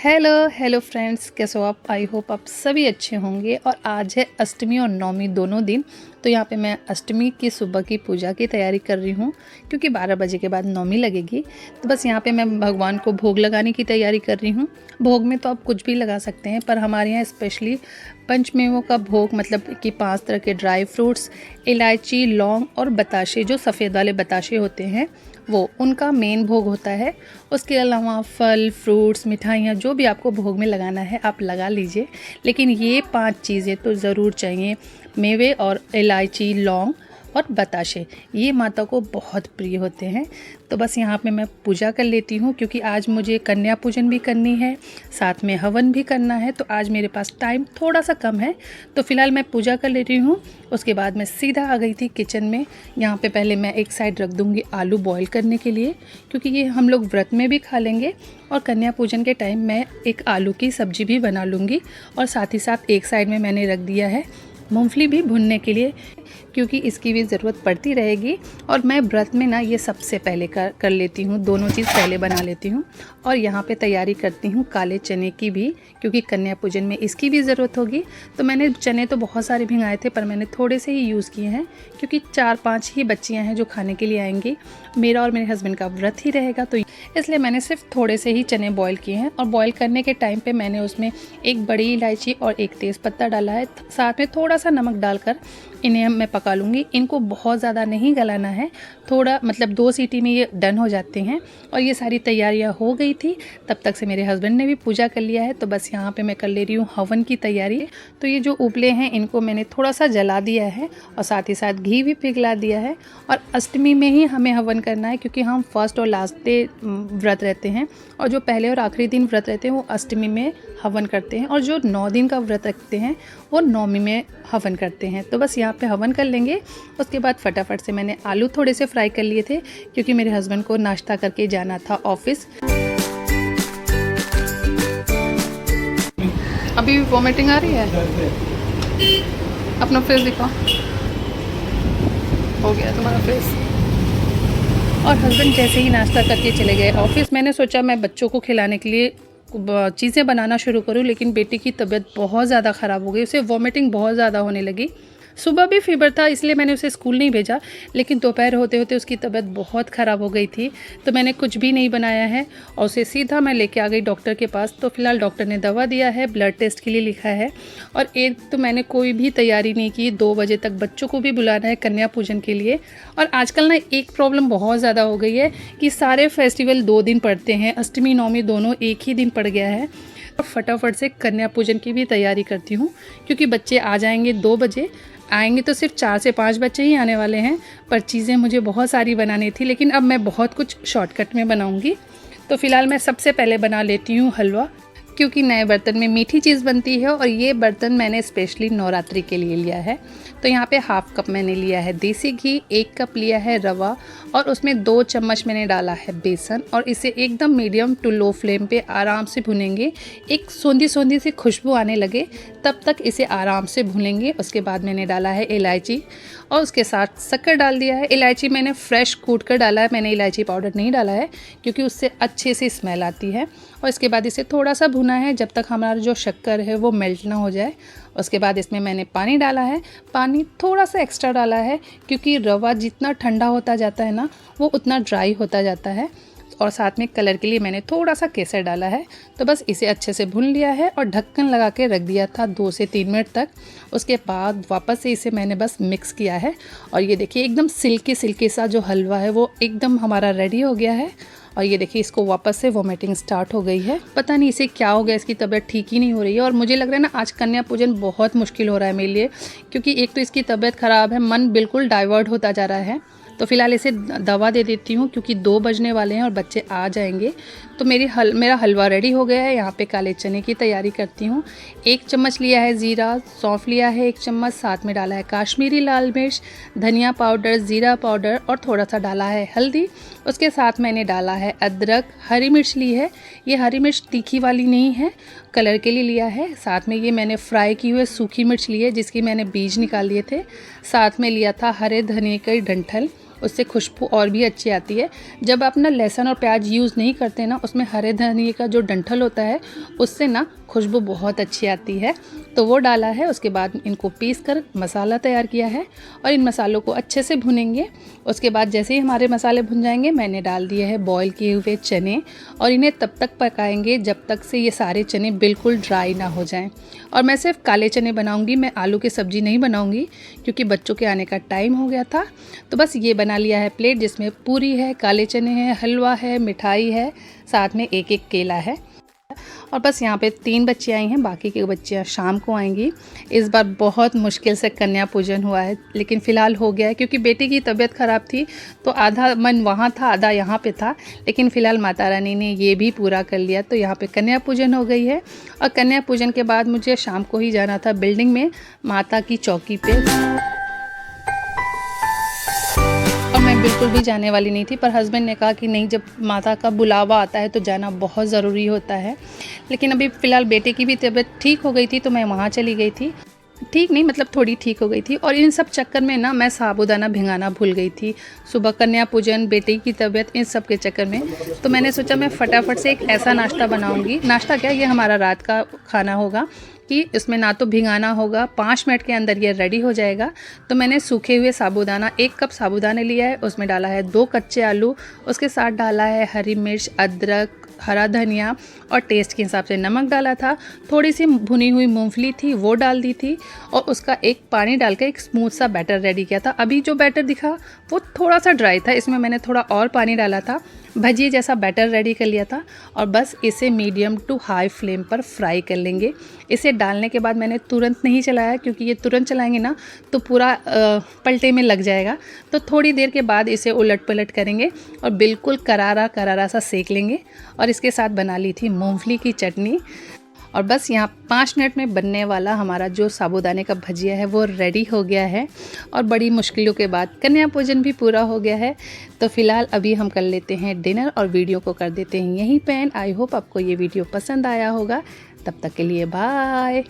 Hello hello friends, कैसे हो आप। आई होप आप सभी अच्छे होंगे। और आज है अष्टमी और नवमी दोनों दिन। तो यहाँ पे मैं अष्टमी की सुबह की पूजा की तैयारी कर रही हूँ, क्योंकि 12 बजे के बाद नवमी लगेगी। तो बस यहाँ पे मैं भगवान को भोग लगाने की तैयारी कर रही हूँ। भोग में तो आप कुछ भी लगा सकते हैं, पर हमारे यहाँ स्पेशली पंचमेवों का भोग, मतलब कि 5 तरह के ड्राई फ्रूट्स, इलायची, लौंग और बताशे, जो सफ़ेद वाले बताशे होते हैं वो उनका मेन भोग होता है। उसके अलावा फल, फ्रूट्स, मिठाइयाँ जो भी आपको भोग में लगाना है आप लगा लीजिए, लेकिन ये 5 चीज़ें तो ज़रूर चाहिए। मेवे और इलायची, लौंग और बताशे, ये माता को बहुत प्रिय होते हैं। तो बस यहाँ पे मैं पूजा कर लेती हूँ, क्योंकि आज मुझे कन्या पूजन भी करनी है, साथ में हवन भी करना है। तो आज मेरे पास टाइम थोड़ा सा कम है, तो फ़िलहाल मैं पूजा कर लेती हूँ। उसके बाद मैं सीधा आ गई थी किचन में। यहाँ पे पहले मैं एक साइड रख दूँगी आलू बॉईल करने के लिए, क्योंकि ये हम लोग व्रत में भी खा लेंगे और कन्या पूजन के टाइम मैं एक आलू की सब्ज़ी भी बना लूँगी। और साथ ही साथ एक साइड में मैंने रख दिया है मूंगफली भी भुनने के लिए, क्योंकि इसकी भी ज़रूरत पड़ती रहेगी। और मैं व्रत में ना ये सबसे पहले कर लेती हूँ, दोनों चीज़ पहले बना लेती हूँ। और यहाँ पे तैयारी करती हूँ काले चने की भी, क्योंकि कन्या पूजन में इसकी भी ज़रूरत होगी। तो मैंने चने तो बहुत सारे भिंगाए थे, पर मैंने थोड़े से ही यूज़ किए हैं, क्योंकि 4-5 ही बच्चियाँ हैं जो खाने के लिए आएंगी। मेरा और मेरे हस्बैंड का व्रत ही रहेगा, तो इसलिए मैंने सिर्फ थोड़े से ही चने बॉईल किए हैं। और बॉईल करने के टाइम पे मैंने उसमें एक बड़ी इलायची और एक तेज़पत्ता डाला है, साथ में थोड़ा सा नमक डालकर इन्हें मैं पका लूँगी। इनको बहुत ज़्यादा नहीं गलाना है, थोड़ा मतलब 2 सीटी में ये डन हो जाते हैं। और ये सारी तैयारियां हो गई थी, तब तक से मेरे हस्बैंड ने भी पूजा कर लिया है। तो बस यहाँ पे मैं कर ले रही हूँ हवन की तैयारी। तो ये जो उपले हैं इनको मैंने थोड़ा सा जला दिया है और साथ ही साथ घी भी पिघला दिया है। और अष्टमी में ही हमें हवन करना है, क्योंकि हम फर्स्ट और लास्ट डे व्रत रहते हैं, और जो पहले और आखिरी दिन व्रत रहते हैं वो अष्टमी में हवन करते हैं, और जो 9 दिन का व्रत रखते हैं वो नवमी में हवन करते हैं। तो बस यहाँ पे हवन कर लेंगे। उसके बाद फटाफट से मैंने आलू थोड़े से फ्राई कर लिए थे, क्योंकि मेरे हस्बैंड को नाश्ता करके जाना था ऑफिस। अभी वॉमिटिंग आ रही है, अपना फेस दिखाओ। हो गया तुम्हारा फेस। और हस्बैंड जैसे ही नाश्ता करके चले गए ऑफिस, मैंने सोचा मैं बच्चों को खिलाने के लिए चीज़ें बनाना शुरू करूं, लेकिन बेटी की तबीयत बहुत ज़्यादा ख़राब हो गई। उसे वॉमिटिंग बहुत ज़्यादा होने लगी। सुबह भी फीवर था, इसलिए मैंने उसे स्कूल नहीं भेजा, लेकिन दोपहर होते होते उसकी तबीयत बहुत ख़राब हो गई थी। तो मैंने कुछ भी नहीं बनाया है और उसे सीधा मैं लेके आ गई डॉक्टर के पास। तो फिलहाल डॉक्टर ने दवा दिया है, ब्लड टेस्ट के लिए लिखा है। और एक तो मैंने कोई भी तैयारी नहीं की, 2 बजे तक बच्चों को भी बुलाना है कन्या पूजन के लिए। और आजकल ना एक प्रॉब्लम बहुत ज़्यादा हो गई है कि सारे फेस्टिवल 2 दिन पड़ते हैं, अष्टमी नवमी दोनों एक ही दिन पड़ गया है। और फटाफट से कन्या पूजन की भी तैयारी करती हूँ, क्योंकि बच्चे आ जाएंगे 2 बजे। आएंगे तो सिर्फ 4 से 5 बच्चे ही आने वाले हैं, पर चीज़ें मुझे बहुत सारी बनानी थी, लेकिन अब मैं बहुत कुछ शॉर्टकट में बनाऊंगी। तो फ़िलहाल मैं सबसे पहले बना लेती हूँ हलवा, क्योंकि नए बर्तन में मीठी चीज़ बनती है। और ये बर्तन मैंने स्पेशली नवरात्रि के लिए लिया है। तो यहाँ पे 1/2 कप मैंने लिया है देसी घी, 1 कप लिया है रवा, और उसमें 2 चम्मच मैंने डाला है बेसन। और इसे एकदम मीडियम टू लो फ्लेम पे आराम से भुनेंगे। एक सोंधी सोंधी सी खुशबू आने लगे तब तक इसे आराम से भुनेंगे। उसके बाद मैंने डाला है इलायची और उसके साथ शक्कर डाल दिया है। इलायची मैंने फ्रेश कूट कर डाला है, मैंने इलायची पाउडर नहीं डाला है, क्योंकि उससे अच्छे से स्मेल आती है। और इसके बाद इसे थोड़ा सा भुना है जब तक हमारा जो शक्कर है वो मेल्ट ना हो जाए। उसके बाद इसमें मैंने पानी डाला है, पानी थोड़ा सा एक्स्ट्रा डाला है, क्योंकि रवा जितना ठंडा होता जाता है ना वो उतना ड्राई होता जाता है। और साथ में कलर के लिए मैंने थोड़ा सा केसर डाला है। तो बस इसे अच्छे से भून लिया है और ढक्कन लगा के रख दिया था 2 से 3 मिनट तक। उसके बाद वापस से इसे मैंने बस मिक्स किया है, और ये देखिए एकदम सिल्की सिल्की सा जो हलवा है वो एकदम हमारा रेडी हो गया है। और ये देखिए इसको वापस से वॉमिटिंग स्टार्ट हो गई है, पता नहीं इसे क्या हो गया, इसकी तबीयत ठीक ही नहीं हो रही है। और मुझे लग रहा है ना आज कन्या पूजन बहुत मुश्किल हो रहा है मेरे लिए, क्योंकि एक तो इसकी तबीयत ख़राब है, मन बिल्कुल डाइवर्ट होता जा रहा है। तो फिलहाल इसे दवा दे देती हूँ, क्योंकि 2 बजने वाले हैं और बच्चे आ जाएंगे। तो मेरा हलवा रेडी हो गया है। यहाँ पे काले चने की तैयारी करती हूँ। 1 चम्मच लिया है ज़ीरा, सौंफ लिया है 1 चम्मच, साथ में डाला है काश्मीरी लाल मिर्च, धनिया पाउडर, ज़ीरा पाउडर और थोड़ा सा डाला है हल्दी। उसके साथ मैंने डाला है अदरक, हरी मिर्च ली है। ये हरी मिर्च तीखी वाली नहीं है, कलर के लिए लिया है। साथ में ये मैंने फ्राई की हुई सूखी मिर्च ली है, जिसकी मैंने बीज निकाल लिए थे। साथ में लिया था हरे धनिया का डंठल। उससे खुशबू और भी अच्छी आती है। जब आप ना लहसुन और प्याज यूज़ नहीं करते ना, उसमें हरे धनिए का जो डंठल होता है उससे ना खुशबू बहुत अच्छी आती है। तो वो डाला है। उसके बाद इनको पीस कर मसाला तैयार किया है और इन मसालों को अच्छे से भुनेंगे। उसके बाद जैसे ही हमारे मसाले भुन जाएंगे, मैंने डाल दिए है बॉईल किए हुए चने और इन्हें तब तक पकाएंगे जब तक से ये सारे चने बिल्कुल ड्राई ना हो जाएं। और मैं सिर्फ काले चने बनाऊंगी, मैं आलू की सब्ज़ी नहीं बनाऊंगी क्योंकि बच्चों के आने का टाइम हो गया था। तो बस ये बना लिया है प्लेट, जिसमें पूरी है, काले चने हैं, हलवा है, मिठाई है, साथ में एक एक केला है। और बस यहाँ पे 3 बच्चियाँ आई हैं, बाकी की बच्चियाँ शाम को आएंगी। इस बार बहुत मुश्किल से कन्या पूजन हुआ है, लेकिन फ़िलहाल हो गया है क्योंकि बेटी की तबीयत ख़राब थी तो आधा मन वहाँ था, आधा यहाँ पे था। लेकिन फ़िलहाल माता रानी ने ये भी पूरा कर लिया, तो यहाँ पे कन्या पूजन हो गई है। और कन्या पूजन के बाद मुझे शाम को ही जाना था बिल्डिंग में माता की चौकी पे। मैं बिल्कुल भी जाने वाली नहीं थी, पर हस्बैंड ने कहा कि नहीं, जब माता का बुलावा आता है तो जाना बहुत ज़रूरी होता है। लेकिन अभी फ़िलहाल बेटे की भी तबीयत ठीक हो गई थी तो मैं वहाँ चली गई थी। ठीक नहीं, मतलब थोड़ी ठीक हो गई थी। और इन सब चक्कर में ना मैं साबूदाना भिंगाना भूल गई थी। सुबह कन्या पूजन, बेटे की तबीयत, इन सब के चक्कर में तो मैंने सोचा मैं फटाफट से एक ऐसा नाश्ता बनाऊंगी। नाश्ता क्या, ये हमारा रात का खाना होगा कि इसमें ना तो भिंगाना होगा, 5 मिनट के अंदर ये रेडी हो जाएगा। तो मैंने सूखे हुए साबूदाना, 1 कप साबूदाने लिया है, उसमें डाला है 2 कच्चे आलू, उसके साथ डाला है हरी मिर्च, अदरक, हरा धनिया और टेस्ट के हिसाब से नमक डाला था। थोड़ी सी भुनी हुई मूंगफली थी, वो डाल दी थी और उसका एक पानी डालकर एक स्मूथ सा बैटर रेडी किया था। अभी जो बैटर दिखा वो थोड़ा सा ड्राई था, इसमें मैंने थोड़ा और पानी डाला था, भजिए जैसा बैटर रेडी कर लिया था। और बस इसे मीडियम टू हाई फ्लेम पर फ्राई कर लेंगे। इसे डालने के बाद मैंने तुरंत नहीं चलाया क्योंकि ये तुरंत चलाएंगे ना तो पूरा पलटे में लग जाएगा। तो थोड़ी देर के बाद इसे उलट पलट करेंगे और बिल्कुल करारा करारा सा सेक लेंगे। और इसके साथ बना ली थी मूंगफली की चटनी। और बस यहाँ 5 मिनट में बनने वाला हमारा जो साबूदाने का भजिया है वो रेडी हो गया है। और बड़ी मुश्किलों के बाद कन्या पूजन भी पूरा हो गया है। तो फ़िलहाल अभी हम कर लेते हैं डिनर और वीडियो को कर देते हैं यहीं पे एंड। आई होप आपको ये वीडियो पसंद आया होगा। तब तक के लिए बाय।